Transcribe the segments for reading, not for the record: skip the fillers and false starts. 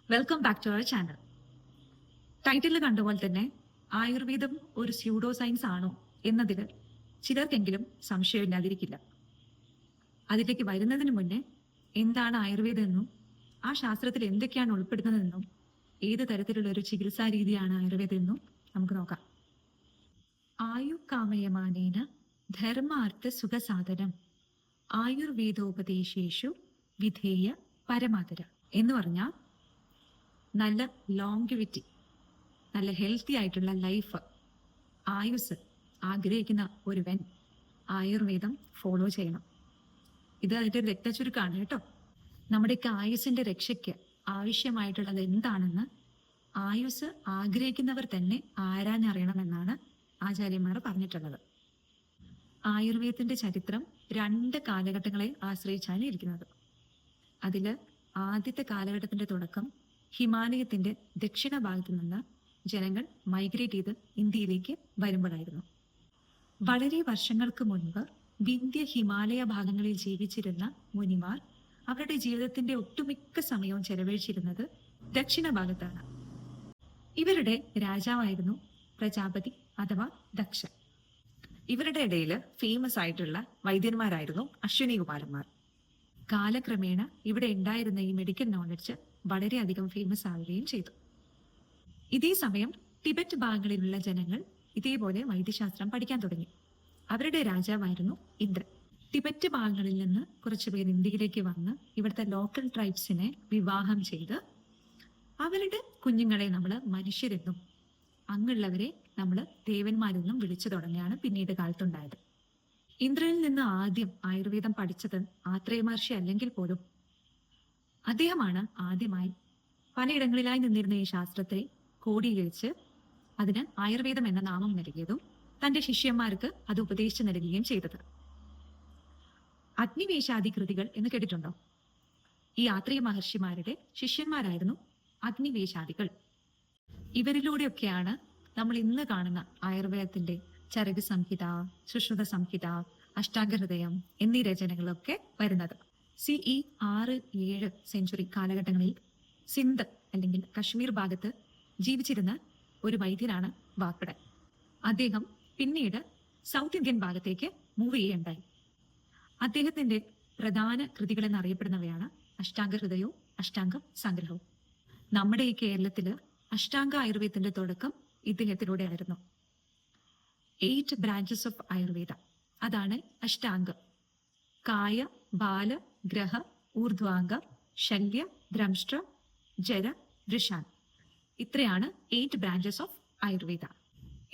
Welcome back to our channel. Title കണ്ടപോലെ തന്നെ ആയുർവേദം ഒരു സ്യൂഡോ സയൻസ് ആണോ എന്നതിൽ ചിലർക്കെങ്കിലും സംശയമില്ലാതിരിക്കില്ല. അതിലേക്ക് വരുന്നതിന് മുന്നേ എന്താണ് ആയുർവേദം എന്നും ആ ശാസ്ത്രത്തിൽ എന്തൊക്കെയാണ് ഉൾപ്പെടുന്നതെന്നും ഏത് തരത്തിലുള്ള ഒരു ചികിത്സാ രീതിയാണ് ആയുർവേദം എന്നും നമുക്ക് നോക്കാം. ആയുക്കാമയമാനേന ധർമാർത്ഥ സുഖസാധനം ആയുർവേദോപദേശേഷു വിധേയ പരമാതര എന്ന് പറഞ്ഞാൽ നല്ല ലോങ്വിറ്റി, നല്ല ഹെൽത്തി ആയിട്ടുള്ള ലൈഫ്, ആയുസ് ആഗ്രഹിക്കുന്ന ഒരുവൻ ആയുർവേദം ഫോളോ ചെയ്യണം. ഇത് അതിൻ്റെ ഒരു രക്തചുരുക്കാണ് കേട്ടോ. നമ്മുടെയൊക്കെ ആയുസിന്റെ രക്ഷയ്ക്ക് ആവശ്യമായിട്ടുള്ളത് എന്താണെന്ന് ആയുസ് ആഗ്രഹിക്കുന്നവർ തന്നെ ആരാഞ്ഞറിയണമെന്നാണ് ആചാര്യന്മാർ പറഞ്ഞിട്ടുള്ളത്. ആയുർവേദത്തിന്റെ ചരിത്രം 2 കാലഘട്ടങ്ങളെ ആശ്രയിച്ചാണ് ഇരിക്കുന്നത്. അതില് ആദ്യത്തെ കാലഘട്ടത്തിന്റെ തുടക്കം ഹിമാലയത്തിന്റെ ദക്ഷിണ ഭാഗത്തു നിന്ന് ജനങ്ങൾ മൈഗ്രേറ്റ് ചെയ്ത് ഇന്ത്യയിലേക്ക് വരുമ്പോഴായിരുന്നു. വളരെ വർഷങ്ങൾക്ക് മുൻപ് വിന്ധ്യ ഹിമാലയ ഭാഗങ്ങളിൽ ജീവിച്ചിരുന്ന മുനിമാർ അവരുടെ ജീവിതത്തിന്റെ ഒട്ടുമിക്ക സമയവും ചെലവഴിച്ചിരുന്നത് ദക്ഷിണ ഭാഗത്താണ്. ഇവരുടെ രാജാവായിരുന്നു പ്രജാപതി അഥവാ ദക്ഷൻ. ഇവരുടെ ഇടയിൽ ഫേമസ് ആയിട്ടുള്ള വൈദ്യന്മാരായിരുന്നു അശ്വിനി കുമാരന്മാർ. കാലക്രമേണ ഇവിടെ ഉണ്ടായിരുന്ന ഈ മെഡിക്കൽ നോളജ് വളരെയധികം ഫേമസ് ആവുകയും ചെയ്തു. ഇതേ സമയം ടിബറ്റ് ഭാഗങ്ങളിലുള്ള ജനങ്ങൾ ഇതേപോലെ വൈദ്യശാസ്ത്രം പഠിക്കാൻ തുടങ്ങി. അവരുടെ രാജാവായിരുന്നു ഇന്ദ്രൻ. ടിബറ്റ് ഭാഗങ്ങളിൽ നിന്ന് കുറച്ചുപേർ ഇന്ത്യയിലേക്ക് വന്ന് ഇവിടുത്തെ ലോക്കൽ ട്രൈബ്സിനെ വിവാഹം ചെയ്ത് അവരുടെ കുഞ്ഞുങ്ങളെ നമ്മൾ മനുഷ്യരെന്നും അങ്ങുള്ളവരെ നമ്മൾ ദേവന്മാരെന്നും വിളിച്ചു തുടങ്ങിയാണ് പിന്നീട് കാലത്തുണ്ടായത്. ഇന്ദ്രനിൽ നിന്ന് ആദ്യം ആയുർവേദം പഠിച്ചത് ആത്രേയ മഹർഷി അല്ലെങ്കിൽ പോലും അദ്ദേഹമാണ് ആദ്യമായി പലയിടങ്ങളിലായി നിന്നിരുന്ന ഈ ശാസ്ത്രത്തെ കോടീകരിച്ച് അതിന് ആയുർവേദം എന്ന നാമം നൽകിയതും തന്റെ ശിഷ്യന്മാർക്ക് അത് ഉപദേശിച്ചു നൽകുകയും ചെയ്തത്. അഗ്നിവേശാദി കൃതികൾ എന്ന് കേട്ടിട്ടുണ്ടോ? ഈ ആത്രേയ മഹർഷിമാരുടെ ശിഷ്യന്മാരായിരുന്നു അഗ്നിവേശാദികൾ. ഇവരിലൂടെയൊക്കെയാണ് നമ്മൾ ഇന്ന് കാണുന്ന ആയുർവേദത്തിന്റെ ചരക സംഹിത, സുശ്രുത സംഹിത, അഷ്ടാംഗഹൃദയം എന്നീ രചനകളൊക്കെ വരുന്നത്. CE 6-7 സെഞ്ചുറി കാലഘട്ടങ്ങളിൽ സിന്ധ് അല്ലെങ്കിൽ കശ്മീർ ഭാഗത്ത് ജീവിച്ചിരുന്ന ഒരു വൈദ്യനാണ് വാഗ്ഭടൻ. അദ്ദേഹം പിന്നീട് സൗത്ത് ഇന്ത്യൻ ഭാഗത്തേക്ക് മൂവ് ചെയ്യുകയുണ്ടായി. അദ്ദേഹത്തിന്റെ പ്രധാന കൃതികൾ എന്നറിയപ്പെടുന്നവയാണ് അഷ്ടാംഗഹൃദയവും അഷ്ടാംഗം സംഗ്രഹവും. നമ്മുടെ ഈ കേരളത്തില് അഷ്ടാംഗ ആയുർവേദത്തിന്റെ തുടക്കം ഇദ്ദേഹത്തിലൂടെ ആയിരുന്നു. 8 ബ്രാഞ്ചസ് ഓഫ് ആയുർവേദ, അതാണ് അഷ്ടാംഗം. കായ, ബാല, ഗ്രഹ, ഊർധ്വാംഗ, ശല്യ, ദ്രംഷ്ട്ര, ജര, വൃഷാൻ. ഇത്രയാണ് 8 ബ്രാഞ്ചസ് ഓഫ് ആയുർവേദ.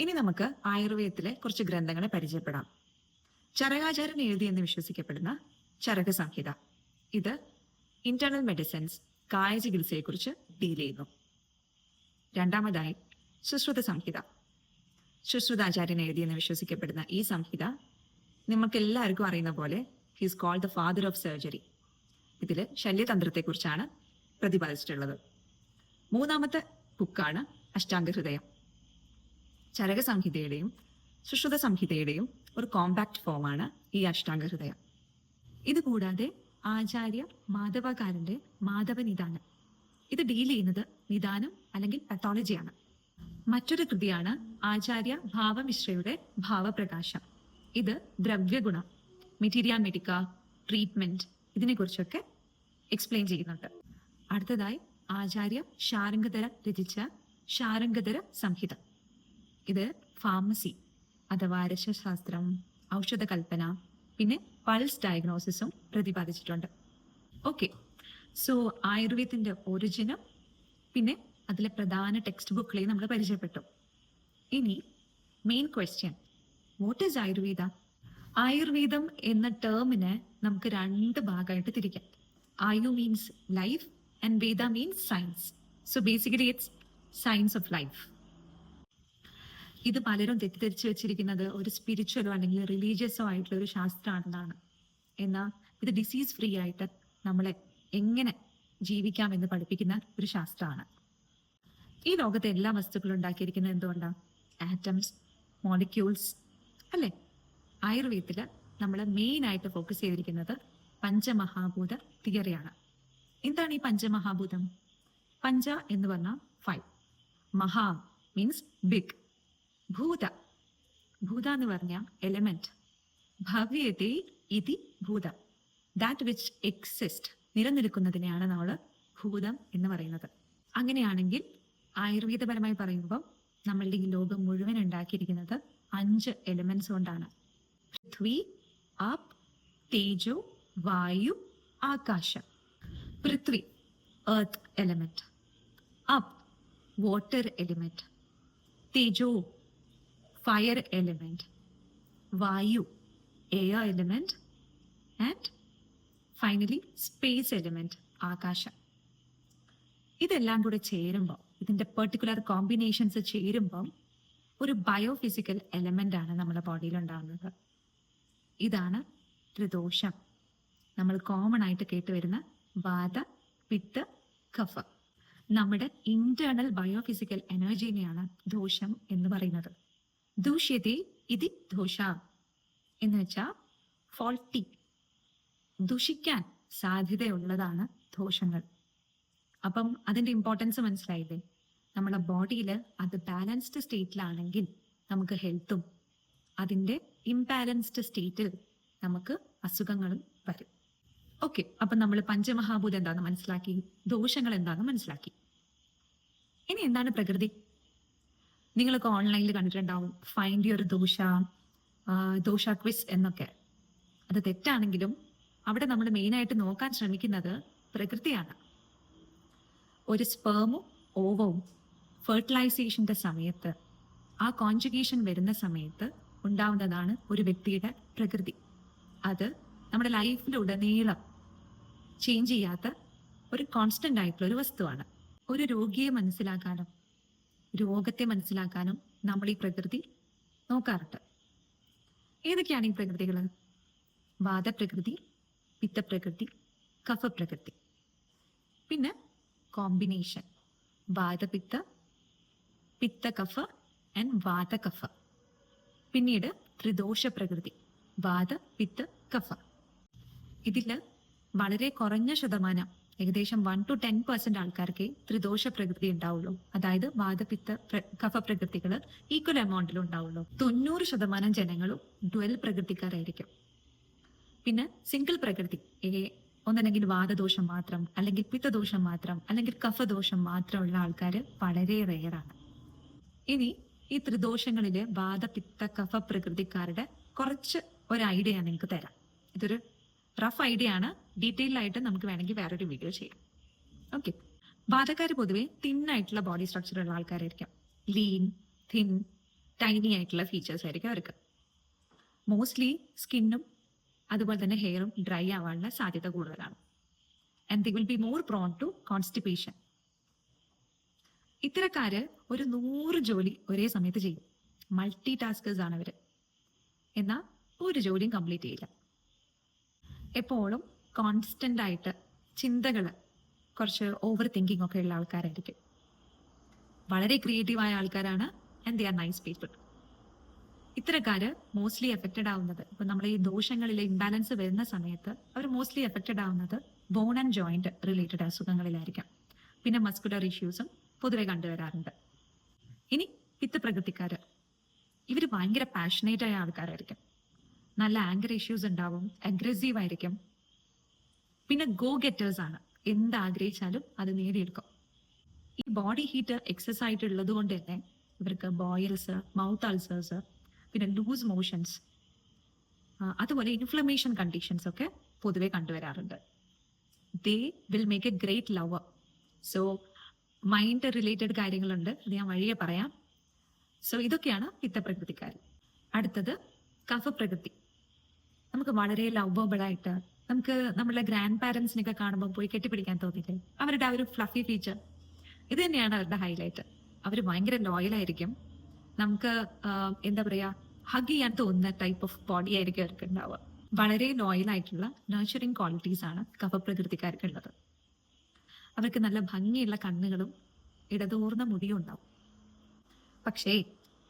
ഇനി നമുക്ക് ആയുർവേദത്തിലെ കുറച്ച് ഗ്രന്ഥങ്ങളെ പരിചയപ്പെടാം. ചരകാചാര്യൻ എഴുതിയെന്ന് വിശ്വസിക്കപ്പെടുന്ന ചരക സംഹിത. ഇത് ഇന്റേണൽ മെഡിസിൻസ്, കായ ചികിത്സയെക്കുറിച്ച് ഡീൽ ചെയ്യുന്നു. രണ്ടാമതായി സുശ്രുത സംഹിത. സുശ്രുതാചാര്യൻ എഴുതിയെന്ന് വിശ്വസിക്കപ്പെടുന്ന ഈ സംഹിത നമുക്ക് എല്ലാവർക്കും അറിയുന്ന പോലെ he's called the father of surgery. ഇതിൽ ശല്യതന്ത്രത്തെക്കുറിച്ചാണ് പ്രതിപാദിച്ചിട്ടുള്ളത്. മൂന്നാമത്തെ ബുക്കാണ് അഷ്ടാംഗഹൃദയം. ചരക സംഹിതയുടെയും സുശ്രുത സംഹിതയുടെയും ഒരു കോമ്പാക്ട് ഫോമാണ് ഈ അഷ്ടാംഗഹൃദയം. ഇതുകൂടാതെ ആചാര്യ മാധവകാരന്റെ മാധവനിദാനം, ഇത് ഡീൽ ചെയ്യുന്നത് നിദാനം അല്ലെങ്കിൽ പത്തോളജിയാണ്. മറ്റൊരു കൃതിയാണ് ആചാര്യ ഭാവമിശ്രയുടെ ഭാവപ്രകാശം. ഇത് ദ്രവ്യഗുണം, മെറ്റീരിയ മെഡിക്ക, ട്രീറ്റ്മെന്റ്, ഇതിനെക്കുറിച്ചൊക്കെ എക്സ്പ്ലെയിൻ ചെയ്യുന്നുണ്ട്. അടുത്തതായി ആചാര്യ ശാരംഗധര രചിച്ച ശാരംഗധര സംഹിത. ഇത് ഫാർമസി അഥവാ രസശാസ്ത്രം, ഔഷധകൽപ്പന, പിന്നെ പൾസ് ഡയഗ്നോസിസും പ്രതിപാദിച്ചിട്ടുണ്ട്. ഓക്കെ, സോ ആയുർവേദത്തിന്റെ ഒറിജിനും പിന്നെ അതിലെ പ്രധാന ടെക്സ്റ്റ് ബുക്കുകളെയും നമ്മൾ പരിചയപ്പെട്ടു. ഇനി main question, what is Ayurveda? ആയുർവേദം എന്ന ടേമിനെ നമുക്ക് 2 ഭാഗമായിട്ട് തിരിക്കാം. Ayu means life and veda means science. So basically it's science of life. ഇത് പലരും തെറ്റിദ്ധരിച്ചു വെച്ചിരിക്കുന്നത് ഒരു സ്പിരിച്വലോ അല്ലെങ്കിൽ റിലീജിയസോ ആയിട്ടുള്ള ഒരു ശാസ്ത്രമാണെന്നാണ്. എന്നാൽ ഇത് ഡിസീസ് ഫ്രീ ആയിട്ട് നമ്മളെ എങ്ങനെ ജീവിക്കാമെന്ന് പഠിപ്പിക്കുന്ന ഒരു ശാസ്ത്രമാണ്. ഈ ലോകത്തെ എല്ലാ വസ്തുക്കളും ഉണ്ടാക്കിയിരിക്കുന്നത് എന്തുകൊണ്ടാണ്? ആറ്റംസ്, മോളിക്യൂൾസ് അല്ലേ? ആയുർവേദത്തിൽ നമ്മൾ മെയിൻ ആയിട്ട് ഫോക്കസ് ചെയ്തിരിക്കുന്നത് പഞ്ചമഹാഭൂത തിയറിയാണ്. എന്താണ് ഈ പഞ്ചമഹാഭൂതം? പഞ്ച എന്ന് പറഞ്ഞാൽ 5. മഹാ മീൻസ് ബിഗ്. ഭൂത, ഭൂത എന്ന് പറഞ്ഞ എലമെന്റ്. ഭവ്യതേ ഇതി ഭൂത, ദാറ്റ് വിച്ച് എക്സിസ്റ്റ്, നിലനിൽക്കുന്നതിനെയാണ് നമ്മൾ ഭൂതം എന്ന് പറയുന്നത്. അങ്ങനെയാണെങ്കിൽ ആയുർവേദപരമായി പറയുമ്പോൾ നമ്മളുടെ ഈ ലോകം മുഴുവൻ ഉണ്ടാക്കിയിരിക്കുന്നത് 5 എലിമെന്റ്സ് കൊണ്ടാണ്. പൃഥ്വി, അപ്, തേജോ, വായു, ആകാശം. പൃഥ്വി എർത്ത് എലിമെന്റ്, അപ് വാട്ടർ എലിമെന്റ്, തേജോ ഫയർ എലിമെന്റ്, വായു air element, and finally space element ആകാശം. ഇതെല്ലാം കൂടെ ചേരുമ്പോൾ, ഇതിന്റെ പെർട്ടിക്കുലർ കോമ്പിനേഷൻസ് ചേരുമ്പോൾ ഒരു ബയോഫിസിക്കൽ എലമെന്റ് ആണ് നമ്മുടെ ബോഡിയിൽ ഉണ്ടാകുന്നത്. ഇതാണ് ത്രിദോഷം. നമ്മൾ കോമൺ ആയിട്ട് കേട്ടുവരുന്ന വാത, പിത്ത, കഫ. നമ്മുടെ ഇന്റേണൽ ബയോഫിസിക്കൽ എനർജിനെയാണ് ദോഷം എന്ന് പറയുന്നത്. ദൂഷ്യത്തെ ഇതി ദോഷ എന്ന് വെച്ചാൽ ഫോൾട്ടി, ദുഷിക്കാൻ സാധ്യതയുള്ളതാണ് ദോഷങ്ങൾ. അപ്പം അതിന്റെ ഇമ്പോർട്ടൻസ് മനസ്സിലായില്ലേ? നമ്മുടെ ബോഡിയിൽ അത് ബാലൻസ്ഡ് സ്റ്റേറ്റിലാണെങ്കിൽ നമുക്ക് ഹെൽത്തും, അതിന്റെ ഇംബാലൻസ്ഡ് സ്റ്റേറ്റിൽ നമുക്ക് അസുഖങ്ങളും വരും. ഓക്കെ, അപ്പം നമ്മൾ പഞ്ചമഹാഭൂതം എന്താന്ന് മനസ്സിലാക്കി, ദോഷങ്ങൾ എന്താന്ന് മനസ്സിലാക്കി. ഇനി എന്താണ് പ്രകൃതി? നിങ്ങളൊക്കെ ഓൺലൈനിൽ കണ്ടിട്ടുണ്ടാവും ഫൈൻഡ് യുവർ ദോഷ ക്വിസ് എന്നൊക്കെ. അത് തെറ്റാണെങ്കിലും അവിടെ നമ്മൾ മെയിനായിട്ട് നോക്കാൻ ശ്രമിക്കുന്നത് പ്രകൃതിയാണ്. ഒരു സ്പേമും ഓവവും ഫെർട്ടിലൈസേഷന്റെ സമയത്ത്, ആ കോൺജുഗേഷൻ വരുന്ന സമയത്ത് ഉണ്ടാവുന്നതാണ് ഒരു വ്യക്തിയുടെ പ്രകൃതി. അത് നമ്മുടെ ലൈഫിലുടനീളം ചേഞ്ച് ചെയ്യാത്ത ഒരു കോൺസ്റ്റന്റ് ആയിട്ടുള്ള ഒരു വസ്തുവാണ്. ഒരു രോഗിയെ മനസ്സിലാക്കാനും രോഗത്തെ മനസ്സിലാക്കാനും നമ്മൾ ഈ പ്രകൃതി നോക്കാറുണ്ട്. ഏതൊക്കെയാണ് ഈ പ്രകൃതികൾ? വാതപ്രകൃതി, പിത്തപ്രകൃതി, കഫപ്രകൃതി. പിന്നെ കോമ്പിനേഷൻ വാതപിത്ത, പിത്ത കഫ ആൻഡ് വാതകഫ. പിന്നീട് ത്രിദോഷ പ്രകൃതി, വാത, പിത്ത, കഫ. ഇതില് വളരെ കുറഞ്ഞ ശതമാനം, ഏകദേശം 1 to 10% ആൾക്കാർക്ക് ത്രിദോഷ പ്രകൃതി ഉണ്ടാവുള്ളൂ. അതായത് വാതപിത്ത കഫ പ്രകൃതികൾ ഈക്വൽ എമൗണ്ടിൽ ഉണ്ടാവുള്ളൂ. 90% ജനങ്ങളും ഡ്വൽ പ്രകൃതിക്കാരായിരിക്കും. പിന്നെ സിംഗിൾ പ്രകൃതി, ഒന്നല്ലെങ്കിൽ വാദദോഷം മാത്രം, അല്ലെങ്കിൽ പിത്തദോഷം മാത്രം, അല്ലെങ്കിൽ കഫദോഷം മാത്രമുള്ള ആൾക്കാർ വളരെ റെയറാണ്. ഇനി ഈ ത്രിദോഷങ്ങളിലെ വാദ, പിത്ത, കഫ പ്രകൃതിക്കാരുടെ കുറച്ച് ഒരു ഐഡിയ ഞാൻ നിങ്ങൾക്ക് തരാം. ഇതൊരു റഫ് ഐഡിയ ആണ്. ഡീറ്റെയിൽ ആയിട്ട് നമുക്ക് വേണമെങ്കിൽ വേറൊരു വീഡിയോ ചെയ്യാം. ഓക്കെ, വാദക്കാർ പൊതുവെ തിന്നായിട്ടുള്ള ബോഡി സ്ട്രക്ചർ ഉള്ള ആൾക്കാരായിരിക്കും. ലീൻ, തിൻ, ടൈനി ആയിട്ടുള്ള ഫീച്ചേഴ്സ് ആയിരിക്കും അവർക്ക്. മോസ്റ്റ്ലി സ്കിന്നും അതുപോലെ തന്നെ ഹെയറും ഡ്രൈ ആവാനുള്ള സാധ്യത കൂടുതലാണ്. And they will be more prone to constipation. ഇത്തരക്കാര് ഒരു 100 ജോലി ഒരേ സമയത്ത് ചെയ്യും. മൾട്ടി ടാസ്കേഴ്സ് ആണ് അവര്. എന്നാൽ ഒരു ജോലിയും കംപ്ലീറ്റ് ചെയ്യില്ല. എപ്പോഴും കോൺസ്റ്റന്റ് ആയിട്ട് ചിന്തകൾ, കുറച്ച് ഓവർ തിങ്കിങ് ഒക്കെ ഉള്ള ആൾക്കാരായിരിക്കും. വളരെ ക്രിയേറ്റീവായ ആൾക്കാരാണ്. And they are nice people. ഇത്തരക്കാര് മോസ്റ്റ്ലി എഫക്റ്റഡ് ആവുന്നത്, ഇപ്പൊ നമ്മൾ ഈ ദോഷങ്ങളിലെ ഇംബാലൻസ് വരുന്ന സമയത്ത് അവർ മോസ്റ്റ്ലി എഫക്റ്റഡ് ആവുന്നത് ബോൺ ആൻഡ് ജോയിന്റ് റിലേറ്റഡ് അസുഖങ്ങളിലായിരിക്കാം. പിന്നെ മസ്കുലർ ഇഷ്യൂസും പൊതുവെ കണ്ടുവരാറുണ്ട്. ഇനി പിത്തപ്രകൃതിക്കാര്, ഇവര് ഭയങ്കര പാഷനേറ്റ് ആയ ആൾക്കാരായിരിക്കും. നല്ല ആങ്കർ ഇഷ്യൂസ് ഉണ്ടാവും, അഗ്രസീവ് ആയിരിക്കും. പിന്നെ ഗോ ഗെറ്റേഴ്സ് ആണ്, എന്താഗ്രഹിച്ചാലും അത് നേടിയെടുക്കും. ഈ ബോഡി ഹീറ്റ് എക്സസ് ആയിട്ടുള്ളത് കൊണ്ട് തന്നെ ഇവർക്ക് ബോയിൽസ്, മൗത്ത് അൾസേഴ്സ്, പിന്നെ ലൂസ് മോഷൻസ്, അതുപോലെ ഇൻഫ്ലമേഷൻ കണ്ടീഷൻസ് ഒക്കെ പൊതുവെ കണ്ടുവരാറുണ്ട്. They will make a great lover. So mind related കാര്യങ്ങളുണ്ട്, അത് ഞാൻ വഴിയെ പറയാം. സോ ഇതൊക്കെയാണ് പിത്തപ്രകൃതിക്കാർ. അടുത്തത് കഫപ്രകൃതി. നമുക്ക് വളരെ ലവബിൾ ആയിട്ട്, നമുക്ക് നമ്മുടെ ഗ്രാൻഡ് പാരന്റ്സിനൊക്കെ കാണുമ്പോൾ പോയി കെട്ടിപ്പിടിക്കാൻ തോന്നില്ലേ? അവരുടെ ആ ഒരു ഫ്ലഫി ഫീച്ചർ, ഇത് തന്നെയാണ് അവരുടെ ഹൈലൈറ്റ്. അവർ ഭയങ്കര ലോയലായിരിക്കും. നമുക്ക് എന്താ പറയാ, ഹഗ് ചെയ്യാൻ തോന്നുന്ന ടൈപ്പ് ഓഫ് ബോഡി ആയിരിക്കും അവർക്ക് ഉണ്ടാവുക. വളരെ ലോയൽ ആയിട്ടുള്ള നർച്ചറിങ് ക്വാളിറ്റീസ് ആണ് കഫപ്രകൃതിക്കാർക്കുള്ളത്. അവർക്ക് നല്ല ഭംഗിയുള്ള കണ്ണുകളും ഇടതൂർന്ന മുടിയും ഉണ്ടാവും. പക്ഷേ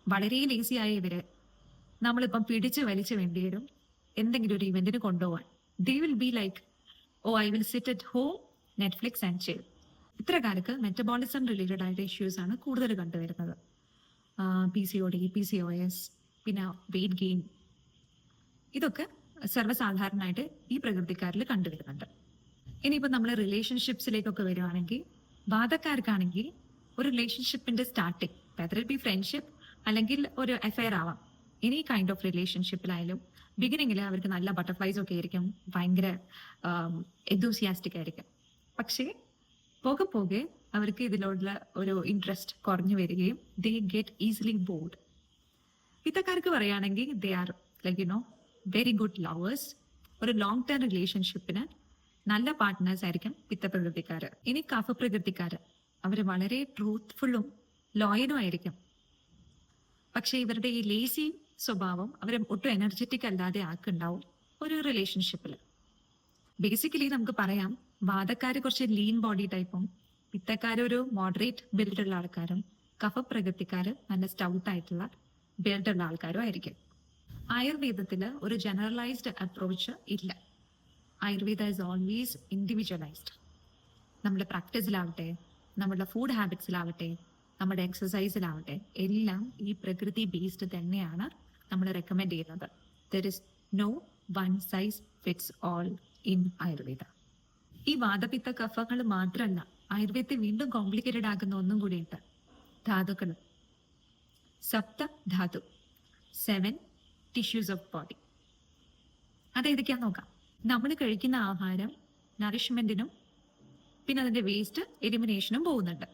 വളരെ ലേസി ആയ ഇവര് നമ്മളിപ്പം പിടിച്ച് വലിച്ചു വേണ്ടി വരും എന്തെങ്കിലും ഒരു ഇവന്റിന് കൊണ്ടുപോകാൻ. They will be like, oh I will sit at home, Netflix and chill. ഇത്തരക്കാർക്ക് മെറ്റബോളിസം റിലേറ്റഡ് ആയിട്ട് ഇഷ്യൂസ് ആണ് കൂടുതൽ കണ്ടുവരുന്നത്. PCOD, PCOS, പിന്നെ വെയിറ്റ് ഗെയിൻ, ഇതൊക്കെ സർവ്വസാധാരണമായിട്ട് ഈ പ്രകൃതിക്കാരിൽ കണ്ടുവരുന്നുണ്ട്. ഇനിയിപ്പോൾ നമ്മൾ റിലേഷൻഷിപ്സിലേക്കൊക്കെ വരുവാണെങ്കിൽ, വാദക്കാർക്കാണെങ്കിൽ ഒരു റിലേഷൻഷിപ്പിന്റെ starting, whether it be friendship അല്ലെങ്കിൽ ഒരു അഫെയർ ആവാം, എനി കൈൻഡ് ഓഫ് റിലേഷൻഷിപ്പിലായാലും ബിഗിനിങ്ങിൽ അവർക്ക് നല്ല ബട്ടർഫ്ലൈസ് ഒക്കെ ആയിരിക്കും, ഭയങ്കര എന്തൂസിയാസ്റ്റിക് ആയിരിക്കും. പക്ഷേ പോകെ പോകെ അവർക്ക് ഇതിലുള്ള ഒരു ഇൻട്രസ്റ്റ് കുറഞ്ഞു വരികയും ദേ ഗെറ്റ് ഈസിലി ബോർഡ്. പിത്തക്കാർക്ക് പറയുകയാണെങ്കിൽ they are very good lovers. ഒരു ലോങ് ടേം റിലേഷൻഷിപ്പിന് നല്ല പാർട്ട്നേഴ്സ് ആയിരിക്കും പിത്തപ്രകൃതിക്കാര്. ഇനി കഫപ്രകൃതിക്കാര്, അവർ വളരെ ട്രൂത്ത്ഫുള്ളും ലോയലും ആയിരിക്കും. പക്ഷെ ഇവരുടെ ഈ ലേസി സ്വഭാവം അവരെ ഒട്ടും എനർജറ്റിക് അല്ലാതെ ആക്കുണ്ടാവും ഒരു റിലേഷൻഷിപ്പിൽ. ബേസിക്കലി നമുക്ക് പറയാം, വാദക്കാര് കുറച്ച് ലീൻ ബോഡി ടൈപ്പും പിത്തക്കാര് ഒരു മോഡറേറ്റ് ബിൽഡുള്ള ആൾക്കാരും കഫപ്രകൃതിക്കാര് നല്ല സ്റ്റൗട്ട് ആയിട്ടുള്ള ബിൽഡുള്ള ആൾക്കാരും ആയിരിക്കും. ആയുർവേദത്തില് ഒരു ജനറലൈസ്ഡ് അപ്രോച്ച് ഇല്ല. Ayurveda is always individualised. നമ്മുടെ പ്രാക്ടീസിലാവട്ടെ, നമ്മുടെ ഫുഡ് ഹാബിറ്റ്സിലാവട്ടെ, നമ്മുടെ എക്സസൈസിലാവട്ടെ, എല്ലാം ഈ പ്രകൃതി ബേസ്ഡ് തന്നെയാണ് നമ്മൾ റെക്കമെൻഡ് ചെയ്യുന്നത്. There is no one size fits all in Ayurveda. ഈ വാദപിത്ത കഫങ്ങൾ മാത്രമല്ല, ആയുർവേദത്തെ വീണ്ടും കോംപ്ലിക്കേറ്റഡ് ആക്കുന്ന ഒന്നും കൂടിയുണ്ട്, ധാതുക്കൾ. സപ്ത ധാതു, 7 ടിഷ്യൂസ് ഓഫ് ബോഡി. അതേതൊക്കെയാന്ന് നോക്കാം. നമ്മൾ കഴിക്കുന്ന ആഹാരം നറിഷ്മെന്റിനും പിന്നെ അതിന്റെ വേസ്റ്റ് എലിമിനേഷനും പോകുന്നുണ്ട്.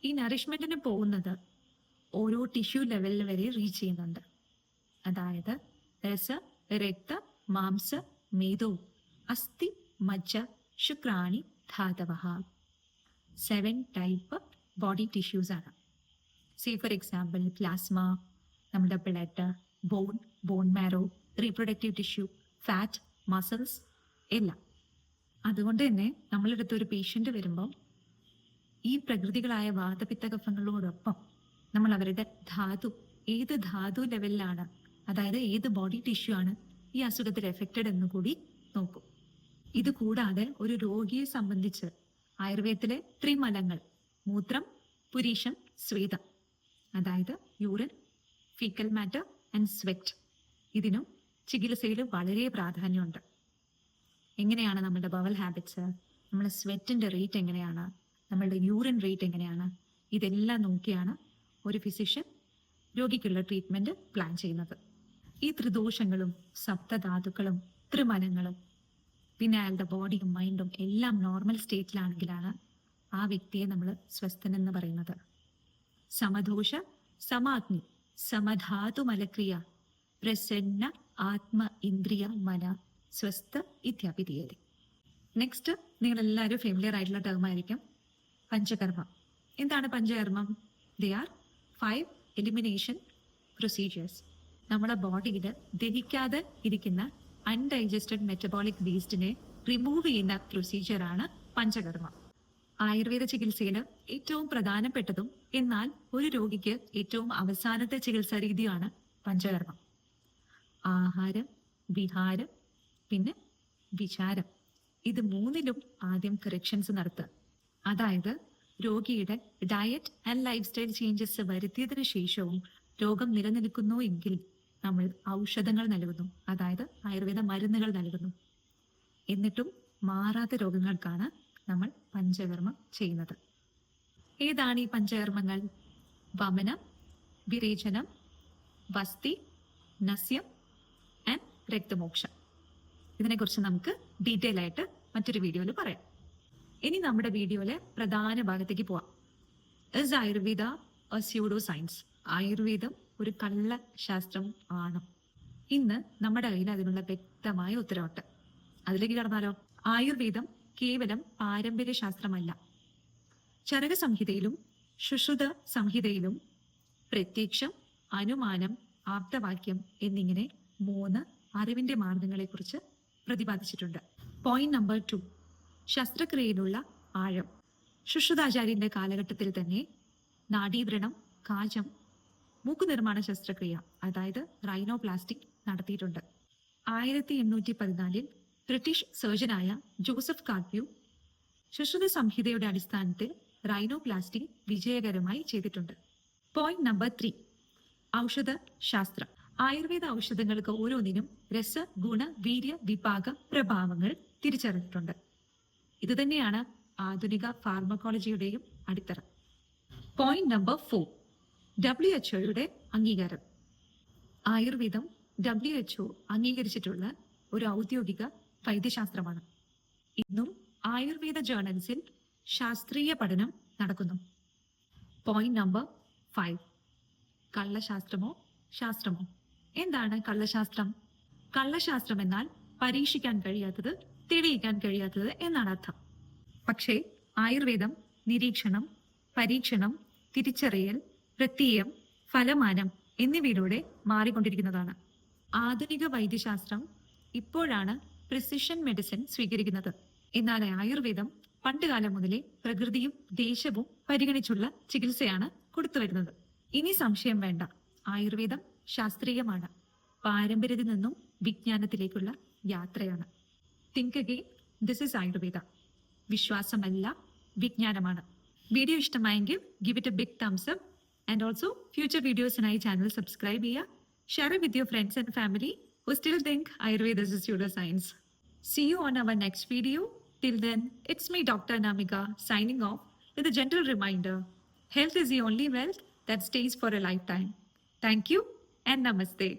ഈ നറിഷ്മെന്റിന് പോകുന്നത് ഓരോ ടിഷ്യൂ ലെവലിൽ വരെ റീച്ച് ചെയ്യുന്നുണ്ട്. അതായത് രസ, രക്ത, മാംസ, മേധോ, അസ്ഥി, മജ്ജ, ശുക്രാണി, ധാതവ. 7 ടൈപ്പ് ബോഡി ടിഷ്യൂസ് ആണ്. സേ ഫോർ എക്സാമ്പിൾ പ്ലാസ്മ, നമ്മുടെ blood, bone marrow, reproductive tissue, fat, muscles എല്ലാം. അതുകൊണ്ട് തന്നെ നമ്മളെടുത്ത് ഒരു പേഷ്യന്റ് വരുമ്പോൾ ഈ പ്രകൃതികളായ വാതപിത്ത കഫങ്ങളോടൊപ്പം നമ്മൾ അവരുടെ ധാതു, ഏത് ധാതു ലെവലിലാണ്, അതായത് ഏത് ബോഡി ടിഷ്യൂ ആണ് ഈ അസുഖത്തിൽ എഫക്റ്റഡ് എന്ന് കൂടി നോക്കും. ഇത് കൂടാതെ ഒരു രോഗിയെ സംബന്ധിച്ച് ആയുർവേദത്തിലെ ത്രിമലങ്ങൾ, മൂത്രം, പുരീഷം, സ്വേദം, അതായത് urine, fecal matter and sweat, ഇതിനും ചികിത്സയിൽ വളരെ പ്രാധാന്യമുണ്ട്. എങ്ങനെയാണ് നമ്മുടെ ബവൽ ഹാബിറ്റ്സ്, നമ്മുടെ സ്വെറ്റിന്റെ റേറ്റ് എങ്ങനെയാണ്, നമ്മളുടെ യൂറിൻ റേറ്റ് എങ്ങനെയാണ്, ഇതെല്ലാം നോക്കിയാണ് ഒരു ഫിസിഷ്യൻ രോഗിക്കുള്ള ട്രീറ്റ്മെന്റ് പ്ലാൻ ചെയ്യുന്നത്. ഈ ത്രിദോഷങ്ങളും സപ്തധാതുക്കളും ത്രിമലങ്ങളും പിന്നെ അയാളുടെ ബോഡിയും മൈൻഡും എല്ലാം നോർമൽ സ്റ്റേറ്റിലാണെങ്കിലാണ് ആ വ്യക്തിയെ നമ്മൾ സ്വസ്ഥനെന്ന് പറയുന്നത്. സമദോഷ സമാഗ്നി സമധാതു മലക്രിയ പ്രസന്ന ആത്മ ഇന്ദ്രിയ മന സ്വസ്ഥ ഇത്യാപി തീയതി. നെക്സ്റ്റ് നിങ്ങൾ എല്ലാവരും ഫെമിലിയർ ആയിട്ടുള്ള ടേം ആയിരിക്കും പഞ്ചകർമ്മം. എന്താണ് പഞ്ചകർമ്മം? They are 5 elimination procedures. നമ്മുടെ ബോഡിയിൽ ദഹിക്കാതെ ഇരിക്കുന്ന അൺഡൈജസ്റ്റഡ് മെറ്റബോളിക് വേസ്റ്റിനെ റിമൂവ് ചെയ്യുന്ന പ്രൊസീജിയറാണ് പഞ്ചകർമ്മം. ആയുർവേദ ചികിത്സയിൽ ഏറ്റവും പ്രധാനപ്പെട്ടതും എന്നാൽ ഒരു രോഗിക്ക് ഏറ്റവും അവസാനത്തെ ചികിത്സാ രീതിയാണ് പഞ്ചകർമ്മം. ആഹാരം, വിഹാരം, പിന്നെ വിചാരം, ഇത് മൂന്നിലും ആദ്യം കറക്ഷൻസ് നടത്തുക. അതായത് രോഗിയുടെ diet and lifestyle changes വരുത്തിയതിനു ശേഷവും രോഗം നിലനിൽക്കുന്നു എങ്കിൽ നമ്മൾ ഔഷധങ്ങൾ നൽകുന്നു, അതായത് ആയുർവേദ മരുന്നുകൾ നൽകുന്നു. എന്നിട്ടും മാറാത്ത രോഗങ്ങൾക്കാണ് നമ്മൾ പഞ്ചകർമ്മം ചെയ്യുന്നത്. ഏതാണ് ഈ പഞ്ചകർമ്മങ്ങൾ? വമനം, വിരേചനം, വസ്തി, നസ്യം ആൻഡ് രക്തമോക്ഷം. ഇതിനെക്കുറിച്ച് നമുക്ക് ഡീറ്റെയിൽ ആയിട്ട് മറ്റൊരു വീഡിയോയിൽ പറയാം. ഇനി നമ്മുടെ വീഡിയോയിലെ പ്രധാന ഭാഗത്തേക്ക് പോവാം. Is Ayurveda A pseudo science? ആയുർവേദം ഒരു കള്ള ശാസ്ത്രം ആണ്? ഇന്ന് നമ്മുടെ കയ്യിൽ അതിനുള്ള വ്യക്തമായ ഉത്തരവുണ്ട്. അതിലേക്ക് കടന്നാലോ? ആയുർവേദം കേവലം പാരമ്പര്യ ശാസ്ത്രമല്ല. ചരക സംഹിതയിലും സുശ്രുത സംഹിതയിലും പ്രത്യക്ഷം, അനുമാനം, ആപ്തവാക്യം എന്നിങ്ങനെ 3 അറിവിന്റെ മാർഗങ്ങളെ കുറിച്ച് പ്രതിപാദിച്ചിട്ടുണ്ട്. പോയിന്റ് നമ്പർ 2, ശസ്ത്രക്രിയയിലുള്ള ആഴം. സുശ്രുതാചാര്യന്റെ കാലഘട്ടത്തിൽ തന്നെ നാഡീവ്രണം, കാചം, മൂക്കുനിർമ്മാണ ശസ്ത്രക്രിയ അതായത് റൈനോപ്ലാസ്റ്റി നടത്തിയിട്ടുണ്ട്. 1814 ബ്രിട്ടീഷ് സർജനായ ജോസഫ് കാർപ്യൂ സുശ്രുത സംഹിതയുടെ അടിസ്ഥാനത്തിൽ റൈനോപ്ലാസ്റ്റി വിജയകരമായി ചെയ്തിട്ടുണ്ട്. പോയിന്റ് നമ്പർ 3, ഔഷധ ശാസ്ത്രം. ആയുർവേദ ഔഷധങ്ങൾക്ക് ഓരോന്നിനും രസ, ഗുണ, വീര്യ, വിഭാഗ പ്രഭാവങ്ങൾ തിരിച്ചറിഞ്ഞിട്ടുണ്ട്. ഇതുതന്നെയാണ് ആധുനിക ഫാർമക്കോളജിയുടെയും അടിത്തറ. പോയിന്റ് നമ്പർ 4, WHO അംഗീകാരം. ആയുർവേദം WHO അംഗീകരിച്ചിട്ടുള്ള ഒരു ഔദ്യോഗിക വൈദ്യശാസ്ത്രമാണ്. ഇന്നും ആയുർവേദ ജേർണൽസിൽ ശാസ്ത്രീയ പഠനം നടക്കുന്നു. Point number 5, കള്ളശാസ്ത്രമോ ശാസ്ത്രമോ? എന്താണ് കള്ളശാസ്ത്രം? കള്ളശാസ്ത്രം എന്നാൽ പരീക്ഷിക്കാൻ കഴിയാത്തത്, തെളിയിക്കാൻ കഴിയാത്തത് എന്നാണ് അർത്ഥം. പക്ഷേ ആയുർവേദം നിരീക്ഷണം, പരീക്ഷണം, തിരിച്ചറിയൽ, പ്രത്യയം, ഫലമാനം എന്നിവയിലൂടെ മാറിക്കൊണ്ടിരിക്കുന്നതാണ്. ആധുനിക വൈദ്യശാസ്ത്രം ഇപ്പോഴാണ് പ്രിസിഷൻ മെഡിസിൻ സ്വീകരിക്കുന്നത്. എന്നാൽ ആയുർവേദം പണ്ടുകാലം മുതലേ പ്രകൃതിയും ദേശവും പരിഗണിച്ചുള്ള ചികിത്സയാണ് കൊടുത്തുവരുന്നത്. ഇനി സംശയം വേണ്ട, ആയുർവേദം ശാസ്ത്രീയമാണ്, പാരമ്പര്യത്തിൽ നിന്നും വിജ്ഞാനത്തിലേക്കുള്ള യാത്രയാണ്. Think again, this is Ayurveda. വിശ്വാസമല്ല, വിജ്ഞാനമാണ്. വീഡിയോ ഇഷ്ടമായെങ്കിൽ give it a big thumbs up. And also future വീഡിയോസിനായി ചാനൽ സബ്സ്ക്രൈബ് ചെയ്യുക. Share with your friends and family who still think Ayurveda is pseudoscience. See you on our next video. Till then, it's me, Dr. Namika, signing off with a gentle reminder. Health is the only wealth that stays for a lifetime. Thank you and namaste.